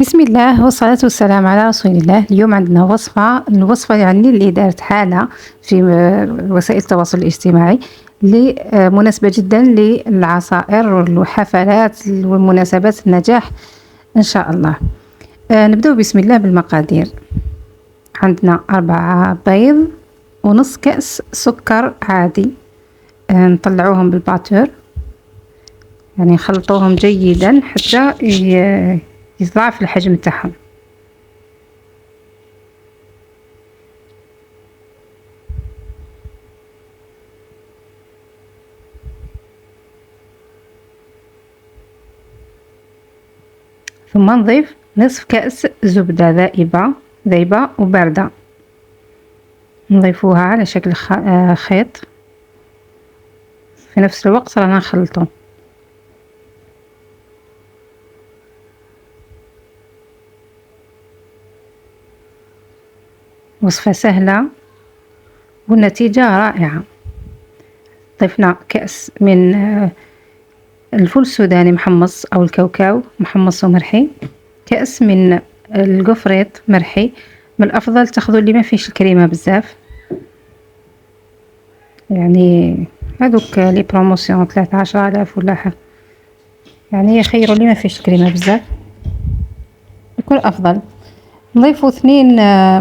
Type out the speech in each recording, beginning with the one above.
بسم الله والصلاة والسلام على رسول الله. اليوم عندنا الوصفة يعني اللي دارت حالة في وسائل التواصل الاجتماعي، اللي مناسبة جدا للعصائر والحفلات والمناسبات النجاح إن شاء الله. نبدأ بسم الله بالمقادير. عندنا 4 بيض ونص كأس سكر عادي، نطلعوهم بالباتور، يعني نخلطوهم جيدا حتى يضاعف الحجم تاعهم. ثم نضيف نصف كأس زبدة ذائبة وباردة، نضيفوها على شكل خيط. في نفس الوقت رانا نخلطو. وصفة سهلة والنتيجة رائعة. ضفنا كأس من الفول السوداني محمص أو الكاوكاو محمص ومرحي، كأس من القفريط مرحي. من الأفضل تاخذوا اللي ما فيش الكريمة بزاف، يعني هذوك لي بروموسيون 13,000 ولا يعني يخيروا اللي ما فيش الكريمة بزاف يكون أفضل. نضيفوا 2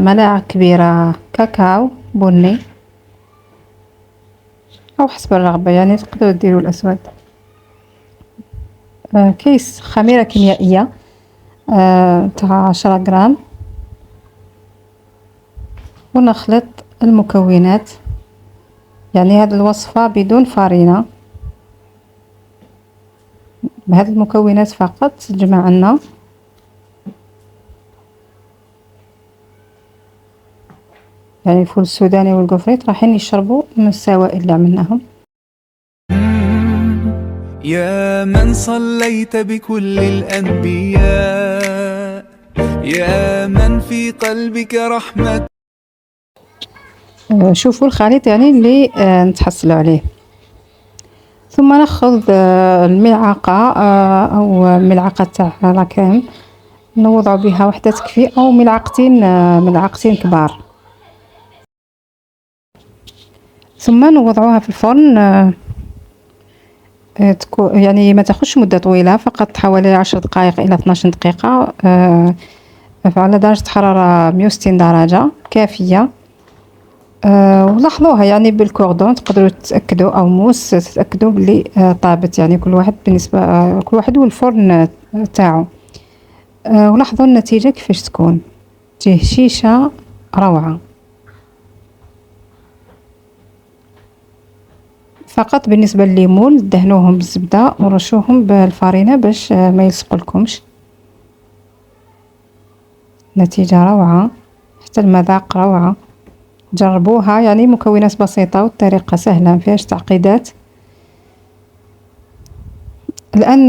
ملاعق كبيرة كاكاو بني أو حسب الرغبة، يعني تقدروا ديروا الأسود. كيس خميرة كيميائية تاع 10 غرام، ونخلط المكونات. يعني هذه الوصفة بدون فارينة، بهذه المكونات فقط جمعنا. يعني الفول السوداني والقفريت راحين يشربوا من السوائل اللي عملناهم. يا من صليت بكل الأنبياء، يا من في قلبك رحمة. شوفوا الخليط يعني اللي نتحصلوا عليه. ثم ناخذ الملعقة أو ملعقة تاع لاكريم، نوضعوا بها وحدة تكفي، أو ملعقتين كبار. ثم نوضعوها في الفرن، يعني ما تاخذش مدة طويلة، فقط حوالي 10 دقائق إلى 12 دقيقة، على درجة حرارة 160 درجة كافية. ولاحظوها يعني بالكوردون تقدروا تتأكدوا، أو موس تتأكدوا بلي طابت، يعني كل واحد بالنسبة كل واحد والفرن تاعو. ولاحظوا النتيجة كيفاش تكون، تجي هشيشة روعة. فقط بالنسبة لليمون دهنوهم بالزبدة ورشوهم بالفارينة باش ما يلصقولكمش. نتيجة روعة، حتى المذاق روعة. جربوها، يعني مكونات بسيطة والطريقة سهلة ما فيهاش تعقيدات. الآن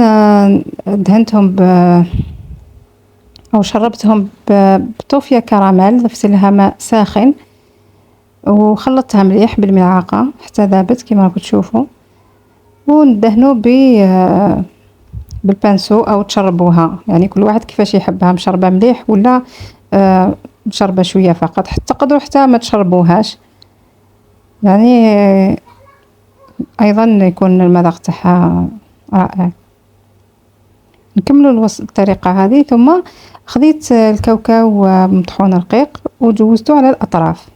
دهنتهم أو شربتهم بطوفية كراميل، ضفت لها ماء ساخن وخلطتها مليح بالملعقة حتى ذابت كما راكم تشوفوا. وندهنوا بالبانسو أو تشربوها، يعني كل واحد كيفاش يحبها، مشربة مليح ولا مشربة شوية فقط. تقدروا حتى ما تشربوهاش، يعني أيضا يكون المذاق تاعها رائع. نكملوا الطريقة هذه. ثم خذيت الكاوكاو مطحون رقيق وجوزته على الأطراف،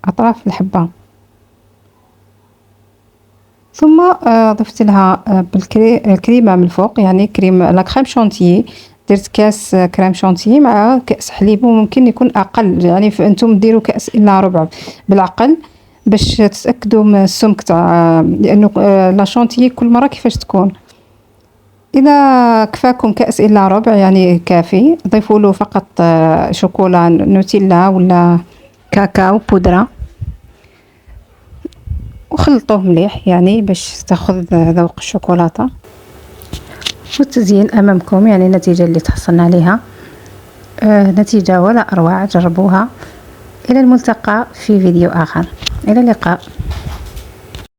أطراف الحبة. ثم ضفت لها الكريمة من الفوق، يعني كريم شانتيي. درت كاس كريم شانتيي مع كأس حليب، وممكن يكون أقل، يعني أنتم ديروا كأس إلا ربع بالعقل باش تتأكدوا من السمك تاع، لأنه لا شانتيي كل مرة كيفاش تكون. إذا كفاكم كأس إلا ربع يعني كافي. ضيفوا له فقط شوكولا نوتيلا ولا كاكاو بودرة، وخلطوه مليح يعني باش تاخذ ذوق الشوكولاتة. والتزيين أمامكم، يعني النتيجة اللي تحصلنا عليها نتيجة ولا أروع. جربوها. إلى الملتقى في فيديو آخر. إلى اللقاء.